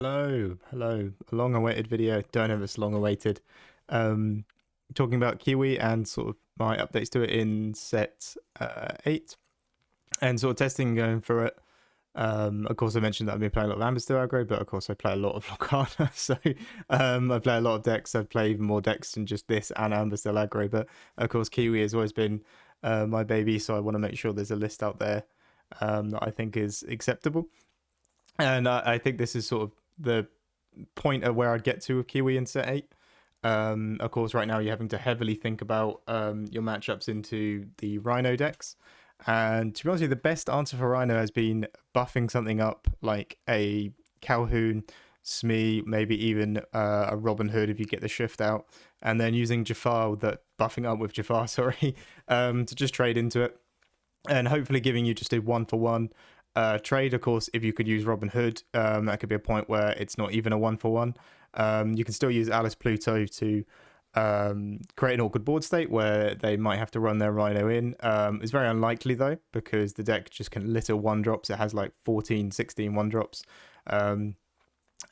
Hello. A long-awaited video. Don't know if it's long-awaited. Um, Talking about Kiwi and sort of my updates to it in set 8 and sort of testing and going through it. Of course, I mentioned that I've been playing a lot of Amber Steel Aggro, but of course I play a lot of Lorcana. So I play a lot of decks. I play even more decks than just this and Amber Steel Aggro. But of course, Kiwi has always been my baby, so I want to make sure there's a list out there that I think is acceptable. And I think this is sort of the point at where I'd get to with Kiwi in set 8. Of course, right now you're having to heavily think about your matchups into the Rhino decks. And to be honest with you, the best answer for Rhino has been buffing something up like a Calhoun, Smee, maybe even a Robin Hood if you get the shift out, and then using Jafar, that buffing up with Jafar, sorry, to just trade into it. And hopefully giving you just a 1-for-1 trade. Of course, if you could use Robin Hood, that could be a point where it's not even a 1-for-1. You can still use Alice Pluto to create an awkward board state where they might have to run their Rhino in. It's very unlikely though, because the deck just can litter 1-drops. It has like 14, 16 1-drops.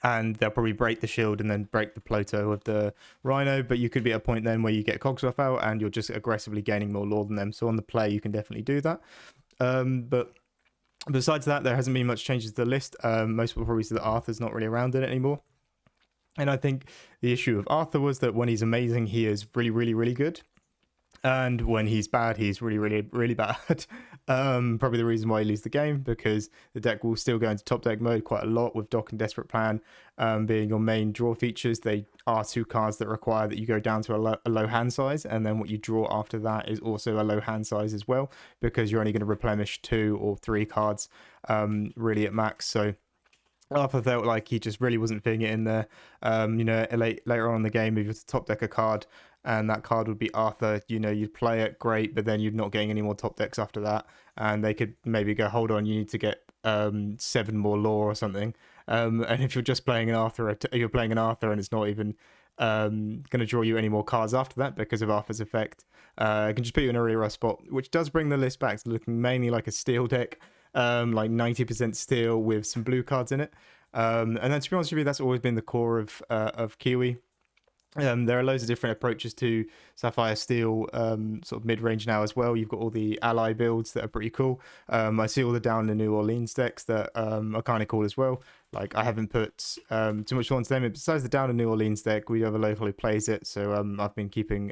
And they'll probably break the shield and then break the Pluto of the Rhino. But you could be at a point then where you get Cogsworth out and you're just aggressively gaining more lore than them. So on the play, you can definitely do that. But besides that, there hasn't been much changes to the list. Most people probably say that Arthur's not really around in it anymore. And I think the issue of Arthur was that when he's amazing, he is really, really, really good. And when he's bad, he's really, really, really bad. Probably the reason why he loses the game, because the deck will still go into top deck mode quite a lot, with Dock and Desperate Plan being your main draw features. They are two cards that require that you go down to a low hand size, and then what you draw after that is also a low hand size as well, because you're only going to replenish 2 or 3 cards really at max. So Arthur felt like he just really wasn't fitting it in there. Later on in the game, if you were to top deck a card and that card would be Arthur, you'd play it great, but then you're not getting any more top decks after that. And they could maybe go, hold on, you need to get 7 more lore or something. And if you're just playing an Arthur, you're playing an Arthur and it's not even going to draw you any more cards after that because of Arthur's effect. It can just put you in a really rough spot, which does bring the list back to looking mainly like a steel deck. Like 90% steel with some blue cards in it. And then to be honest with you, that's always been the core of Kiwi. There are loads of different approaches to Sapphire Steel sort of mid-range now as well. You've got all the ally builds that are pretty cool. I see all the down the New Orleans decks that are kind of cool as well. Like, I haven't put too much thought into them. Besides the down the New Orleans deck, we have a local who plays it, so I've been keeping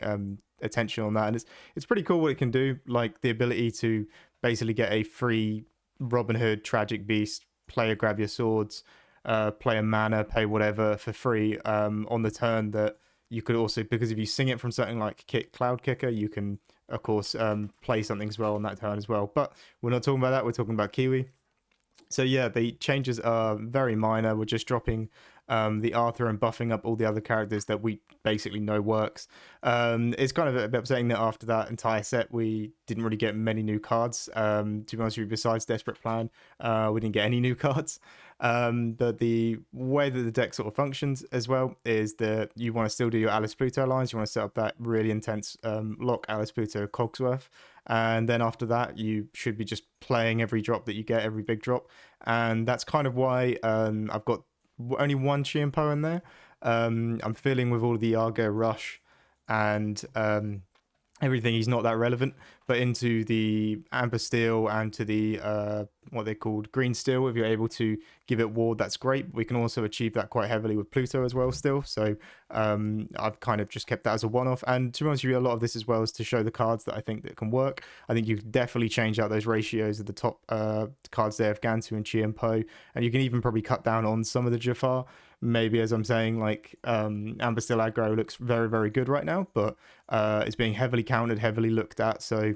attention on that. And it's pretty cool what it can do, like the ability to basically get a free Robin Hood, Tragic Beast, play a Grab Your Swords, play a mana, pay whatever for free on the turn. That you could also, because if you sing it from something like Cloud Kicker, you can, of course, play something as well on that turn as well. But we're not talking about that, we're talking about Kiwi. So yeah, the changes are very minor. We're just dropping the Arthur and buffing up all the other characters that we basically know works. It's kind of a bit upsetting that after that entire set, we didn't really get many new cards. To be honest with you, besides Desperate Plan, we didn't get any new cards. But the way that the deck sort of functions as well is that you want to still do your Alice Pluto lines. You want to set up that really intense lock Alice Pluto Cogsworth. And then after that, you should be just playing every drop that you get, every big drop. And that's kind of why I've got only one Chiempo in there. I'm feeling with all of the Argo Rush and everything, he's not that relevant. But into the Amber Steel and to the what they called Green Steel, if you're able to give it ward, that's great. We can also achieve that quite heavily with Pluto as well still. So I've kind of just kept that as a one-off. And to be honest with you, a lot of this as well is to show the cards that I think that can work. I think you can definitely change out those ratios of the top cards there of Gantu and Chiempo. And you can even probably cut down on some of the Jafar. Maybe, as I'm saying, like Amber Steel Aggro looks very, very good right now, but it's being heavily countered, heavily looked at. So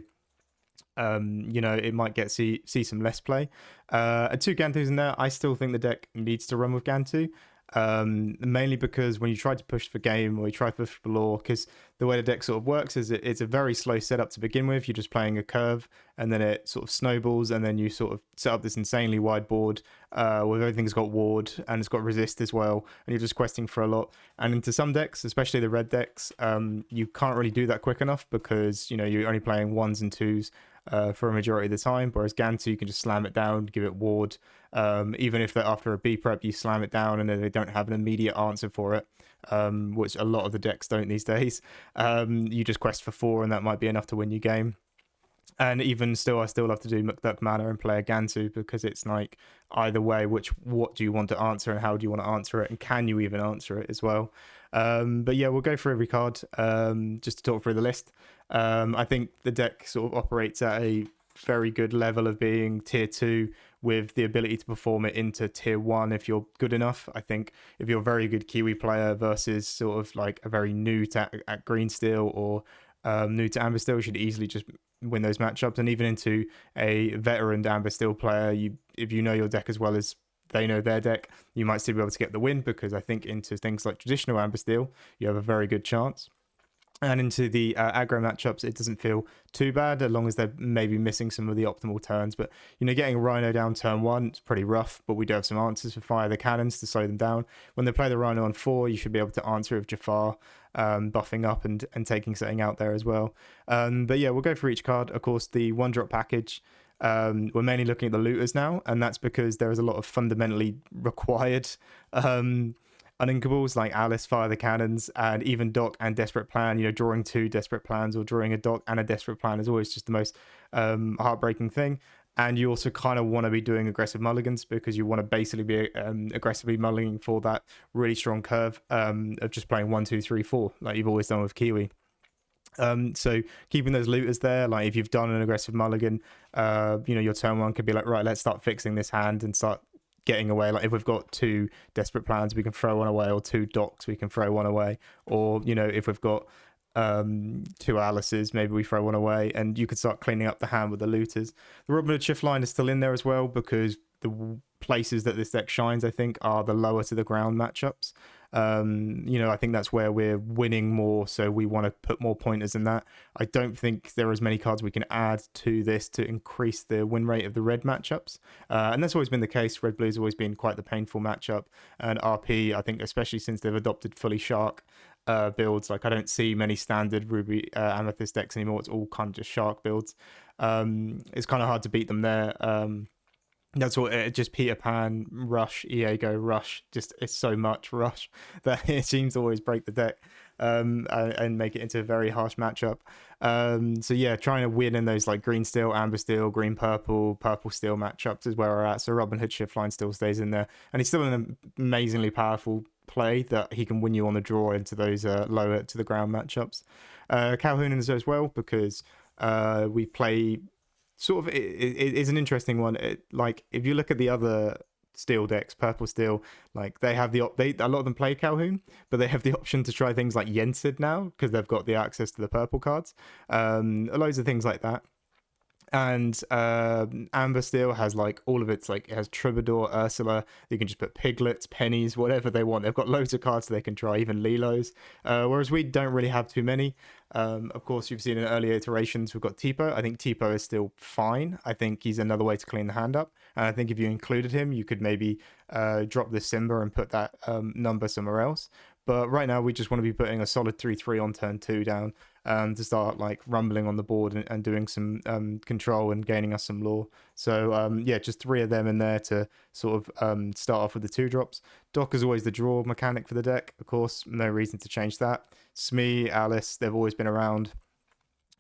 it might get see some less play. 2 Gantus in there. I still think the deck needs to run with Gantu. Mainly because when you try to push for game or you try to push for lore, because the way the deck sort of works is it's a very slow setup to begin with. You're just playing a curve and then it sort of snowballs, and then you sort of set up this insanely wide board where everything's got ward and it's got resist as well, and you're just questing for a lot. And into some decks, especially the red decks, you can't really do that quick enough because you're only playing 1s and 2s. for a majority of the time. Whereas Gantu, you can just slam it down, give it ward. Even if they're after a B prep, you slam it down and then they don't have an immediate answer for it, which a lot of the decks don't these days. You just quest for 4 and that might be enough to win your game. And even still, I still love to do Mukduk Mana and play a Gantu, because it's like either way, what do you want to answer and how do you want to answer it, and can you even answer it as well? But yeah, we'll go through every card just to talk through the list. I think the deck sort of operates at a very good level of being tier 2 with the ability to perform it into tier 1 if you're good enough. I think if you're a very good Kiwi player versus sort of like a very new at Green Steel or new to Amber Steel, you should easily just win those matchups. And even into a veteran Amber Steel player, if you know your deck as well as they know their deck, you might still be able to get the win, because I think into things like traditional Amber Steel, you have a very good chance. And into the aggro matchups, it doesn't feel too bad, as long as they're maybe missing some of the optimal turns. But, getting a Rhino down turn 1, it's pretty rough, but we do have some answers for Fire the Cannons to slow them down. When they play the Rhino on 4, you should be able to answer with Jafar buffing up and taking something out there as well. But yeah, we'll go for each card. Of course, the 1-drop package, we're mainly looking at the looters now, and that's because there is a lot of fundamentally required uninkables like Alice, Fire the Cannons, and even Doc and Desperate Plan. Drawing 2 Desperate Plans or drawing a Doc and a Desperate Plan is always just the most heartbreaking thing. And you also kind of want to be doing aggressive mulligans, because you want to basically be aggressively mulliganing for that really strong curve of just playing 1, 2, 3, 4, like you've always done with Kiwi. So keeping those looters there, like if you've done an aggressive mulligan, your turn 1 could be like, right, let's start fixing this hand and start getting away. Like if we've got 2 Desperate Plans, we can throw one away, or 2 Docs, we can throw one away, or if we've got 2 Alices, maybe we throw one away, and you could start cleaning up the hand with the looters. The Robin Hood Shift line is still in there as well, because the places that this deck shines, I think, are the lower to the ground matchups. I think that's where we're winning more, so we want to put more pointers in that. I don't think there are as many cards we can add to this to increase the win rate of the red matchups, and that's always been the case. Red Blue's always been quite the painful matchup, and RP, I think, especially since they've adopted fully Shark builds, like I don't see many standard Ruby Amethyst decks anymore. It's all kind of just Shark builds. It's kind of hard to beat them there. That's what just Peter Pan, Rush, Iago, Rush. Just it's so much Rush that it seems to always break the deck and make it into a very harsh matchup. So yeah, trying to win in those like Green Steel, Amber Steel, Green Purple, Purple Steel matchups is where we're at. So Robin Hood Shift line still stays in there, and he's still an amazingly powerful play that he can win you on the draw into those lower to the ground matchups. Calhoun is as well, because we play sort of it's an interesting one. Like if you look at the other steel decks, Purple Steel, like they have a lot of them play Calhoun, but they have the option to try things like Yensid now, because they've got the access to the purple cards. Loads of things like that. And Amber Steel has like all of its, like it has Troubadour, Ursula. You can just put piglets, pennies, whatever they want. They've got loads of cards they can try, even Lilos. Whereas we don't really have too many. Of course, you've seen in earlier iterations we've got Tipo. I think Tipo is still fine. I think he's another way to clean the hand up. And I think if you included him, you could maybe drop the Simba and put that number somewhere else. But right now, we just want to be putting a solid 3-3 on turn 2 down to start like rumbling on the board and doing some control and gaining us some lore. So yeah, just 3 of them in there to sort of start off with the 2 drops. Doc is always the draw mechanic for the deck. Of course, no reason to change that. Smee, Alice, they've always been around,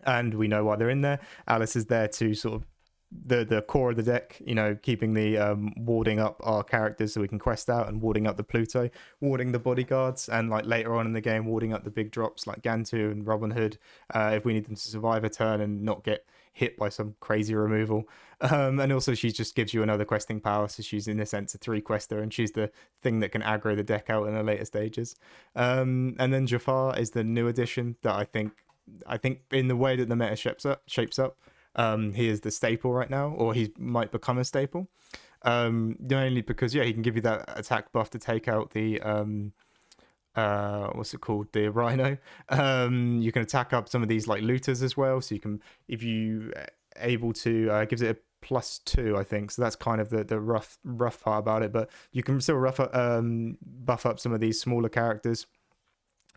and we know why they're in there. Alice is there to sort of the core of the deck, keeping the warding up our characters so we can quest out, and warding up the Pluto, warding the bodyguards, and like later on in the game warding up the big drops like Gantu and Robin Hood if we need them to survive a turn and not get hit by some crazy removal. And also she just gives you another questing power, so she's in a sense a 3-quester, and she's the thing that can aggro the deck out in the later stages. And then Jafar is the new addition that I think in the way that the meta shapes up, he is the staple right now, or he might become a staple, mainly because he can give you that attack buff to take out the what's it called, the Rhino. You can attack up some of these like looters as well, so you can, if you able to, gives it a +2, I think, so that's kind of the rough part about it. But you can still buff up some of these smaller characters.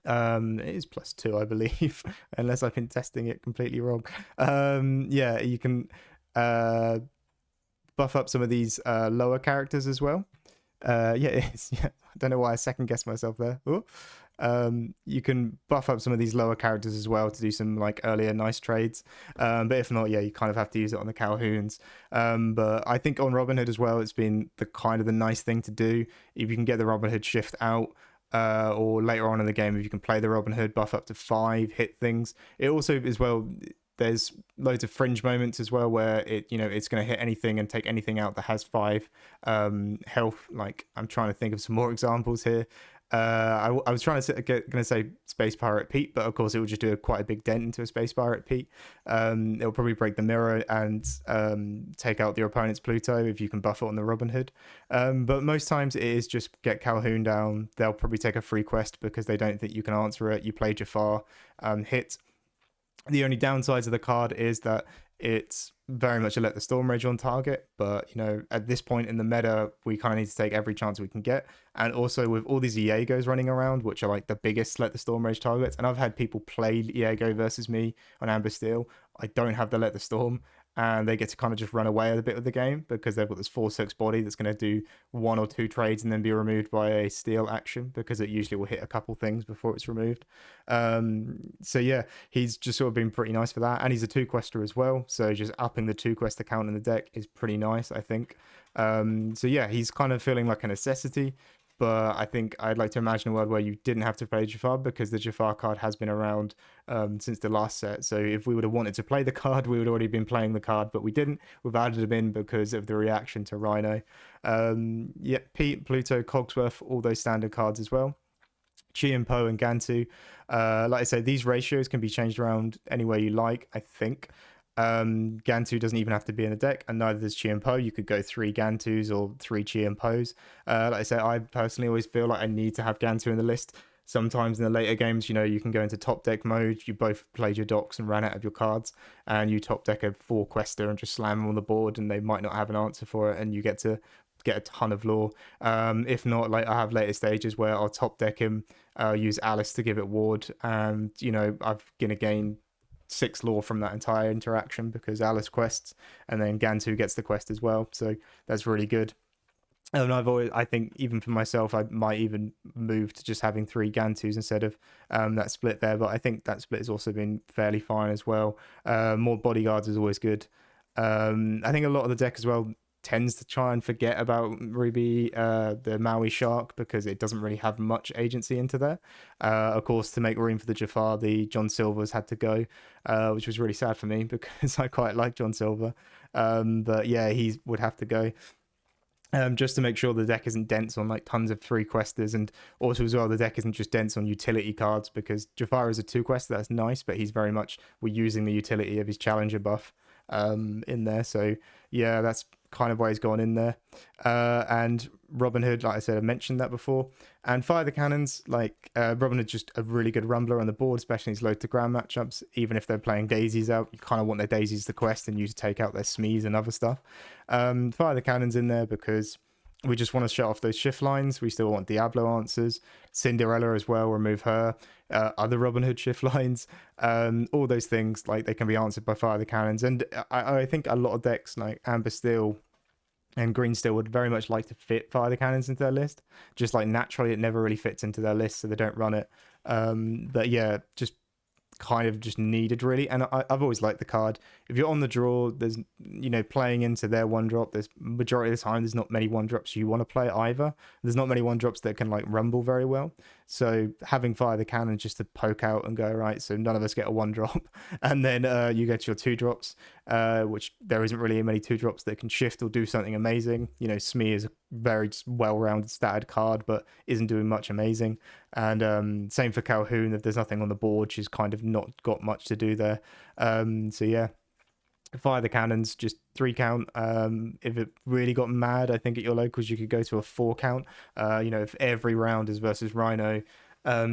It is +2, I believe, unless I've been testing it completely wrong. Yeah, you can uh, buff up some of these lower characters as well. Yeah, it is. Yeah, I don't know why I second guessed myself there. Ooh. You can buff up some of these lower characters as well to do some like earlier nice trades. But if not, yeah, you kind of have to use it on the Calhouns. But I think on Robin Hood as well, it's been the kind of the nice thing to do. If you can get the Robin Hood shift out, or later on in the game, if you can play the Robin Hood buff up to 5, hit things. It also as well. There's loads of fringe moments as well where it's going to hit anything and take anything out that has 5 health. Like, I'm trying to think of some more examples here. I was trying to gonna say Space Pirate Pete, but of course it would just do quite a big dent into a Space Pirate Pete. It'll probably break the mirror and take out your opponent's Pluto if you can buff it on the Robin Hood. But most times it is just get Calhoun down. They'll probably take a free quest because they don't think you can answer it. You play Jafar, hit. The only downsides of the card is that it's very much a let the storm rage on target, but at this point in the meta, we kind of need to take every chance we can get. And also with all these Iegos running around, which are like the biggest let the storm rage targets, and I've had people play Iego versus me on Amber Steel. I don't have the let the storm, and they get to kind of just run away a bit with the game because they've got this 4/6 body that's going to do 1 or 2 trades and then be removed by a steal action, because it usually will hit a couple things before it's removed. So yeah, he's just sort of been pretty nice for that, and he's a 2-quester as well, so just upping the 2-quester count in the deck is pretty nice, I think. So yeah, he's kind of feeling like a necessity. But I think I'd like to imagine a world where you didn't have to play Jafar, because the Jafar card has been around since the last set. So if we would have wanted to play the card, we would have already been playing the card, but we didn't. We've added him in because of the reaction to Rhino. Yeah, Pete, Pluto, Cogsworth, all those standard cards as well. Chi and Po and Gantu. Like I said, these ratios can be changed around any way you like, I think. Gantu doesn't even have to be in the deck, and neither does Chi and Po. You could go 3 Gantus or 3 Chi and Po's. Like I say, I personally always feel like I need to have Gantu in the list. Sometimes in the later games, you can go into top deck mode. You both played your docks and ran out of your cards, and you top deck a 4-quester and just slam them on the board, and they might not have an answer for it, and you get to get a ton of lore. If not, like, I have later stages where I'll top deck him, use Alice to give it ward, and I'm gonna gain 6 lore from that entire interaction because Alice quests, and then Gantu gets the quest as well, so that's really good. And I think even for myself, I might even move to just having 3 Gantus instead of that split there, but I think that split has also been fairly fine as well. More bodyguards is always good. I think a lot of the deck as well tends to try and forget about Ruby, the Maui Shark, because it doesn't really have much agency into there. Of course, to make room for the Jafar, the John Silver's had to go, which was really sad for me because I quite like John Silver. But yeah, he would have to go. Just to make sure the deck isn't dense on like tons of 3-questers, and also as well the deck isn't just dense on utility cards, because Jafar is a 2-quester, that's nice, but he's very much, we're using the utility of his challenger buff in there. So yeah, that's kind of why he's gone in there. And Robin Hood, like I said, I mentioned that before. And Fire the Cannons, like Robin Hood's just a really good rumbler on the board, especially in these low to ground matchups. Even if they're playing daisies out, you kind of want their daisies to quest and you to take out their Smees and other stuff. Fire the Cannons in there because we just want to shut off those shift lines. We still want Diablo answers. Cinderella as well, remove her. Other Robin Hood shift lines. All those things, like, they can be answered by Fire the Cannons. And I think a lot of decks like Amber Steel and Green Steel would very much like to fit Fire the Cannons into their list. Just like naturally, it never really fits into their list, so they don't run it. But yeah, just kind of just needed really. And I've always liked the card. If you're on the draw, there's playing into their 1-drop, there's majority of the time there's not many 1-drops you want to play either. There's not many 1-drops that can like rumble very well, so having Fire the Cannon just to poke out and go, right, so none of us get a 1-drop, and then you get your 2-drops, which there isn't really many 2-drops that can shift or do something amazing. Smee is a very well-rounded statted card but isn't doing much amazing, and same for Calhoun. If there's nothing on the board, she's kind of not got much to do there. So yeah, Fire the Cannons, just 3 count. If it really got mad, I think at your locals you could go to a 4 count. If every round is versus Rhino,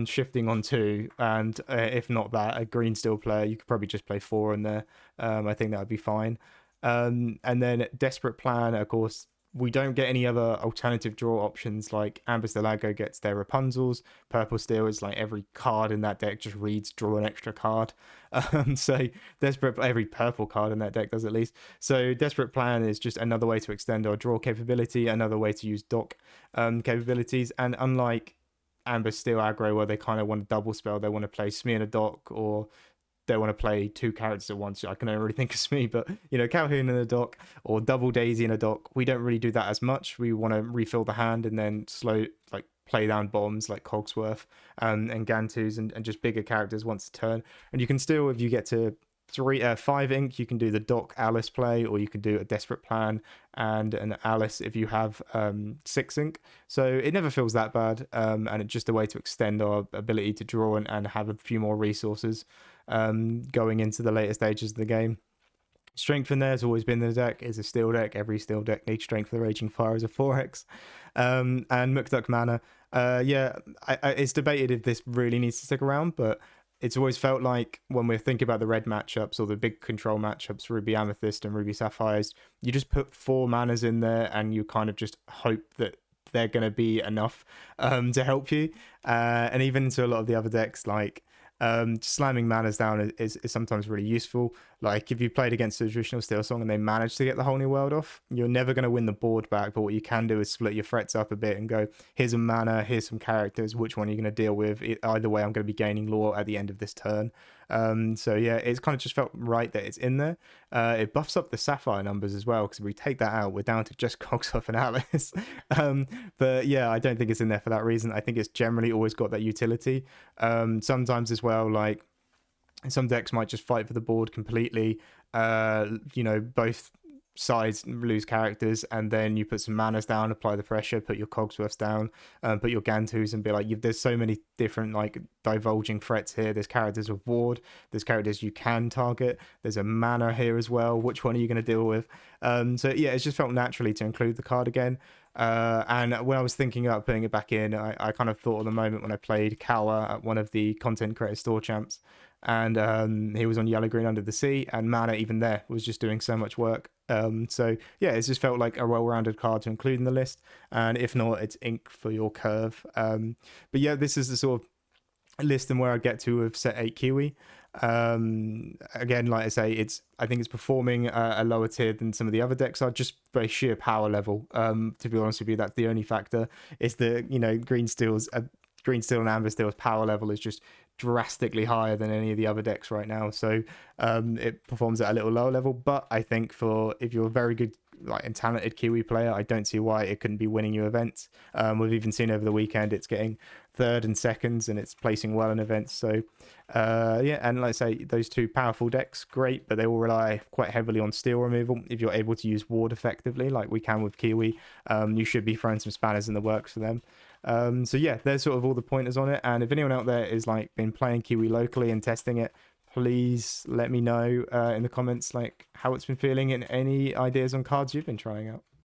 shifting on 2, and if not that, a Green Steel player, you could probably just play 4 in there. I think that would be fine. And then Desperate Plan, of course, we don't get any other alternative draw options. Like Amber Steel Aggro gets their Rapunzels. Purple Steel is like every card in that deck just reads draw an extra card. So every purple card in that deck does at least. So Desperate Plan is just another way to extend our draw capability, another way to use dock capabilities. And unlike Amber Steel Aggro, where they kind of want to double spell, they want to play Smee in a dock, or they want to play two characters at once. I can only really think of Smee, but Calhoun in a dock or double Daisy in a dock. We don't really do that as much. We want to refill the hand and then play down bombs like Cogsworth and Gantus and just bigger characters once a turn. And you can still, if you get to 5 ink, you can do the dock Alice play, or you can do a Desperate Plan and an Alice if you have 6 ink. So it never feels that bad, and it's just a way to extend our ability to draw and have a few more resources going into the later stages of the game. Strength in there has always been the deck. It's a steel deck. Every steel deck needs Strength for the Raging Fire as a 4x. And Mukduk Mana, it's debated if this really needs to stick around, but it's always felt like when we're thinking about the red matchups or the big control matchups, Ruby Amethyst and Ruby Sapphires, you just put 4 manas in there and you kind of just hope that they're going to be enough to help you. And even into a lot of the other decks, like slamming manas down is sometimes really useful. Like if you played against a traditional Steel Song and they managed to get the whole new world off, you're never going to win the board back, but what you can do is split your threats up a bit and go, here's a mana, here's some characters, which one are you going to deal with? Either way, I'm going to be gaining lore at the end of this turn. So yeah, it's kind of just felt right that it's in there. It buffs up the Sapphire numbers as well, because if we take that out, we're down to just Cogsworth and Alice. But yeah, I don't think it's in there for that reason. I think it's generally always got that utility. Sometimes as well, like some decks might just fight for the board completely. Both sides lose characters, and then you put some manas down, apply the pressure, put your Cogsworths down, put your Gantus, and be like, there's so many different like divulging threats here. There's characters with ward, there's characters you can target, there's a mana here as well. Which one are you going to deal with? So yeah, it just felt naturally to include the card again. And when I was thinking about putting it back in, I kind of thought of the moment when I played Kawa at one of the content creator store champs, and he was on Yellow Green Under the Sea, and mana even there was just doing so much work. So yeah, it just felt like a well-rounded card to include in the list, and if not, it's ink for your curve. But yeah, this is the sort of list and where I get to with set 8 Kiwi. Again, like I say, I think it's performing a lower tier than some of the other decks are, just by sheer power level. To be honest with you, that's the only factor. Is the Green Steel and Amber Steel's power level is just drastically higher than any of the other decks right now, so it performs at a little lower level. But I think if you're a very good and talented Kiwi player, I don't see why it couldn't be winning you events. We've even seen over the weekend it's getting 3rd and 2nds, and it's placing well in events. So yeah, and like I say, those two powerful decks, great, but they all rely quite heavily on steel removal. If you're able to use ward effectively like we can with Kiwi, you should be throwing some spanners in the works for them. So yeah, there's sort of all the pointers on it. And if anyone out there is been playing Kiwi locally and testing it, please let me know in the comments how it's been feeling and any ideas on cards you've been trying out.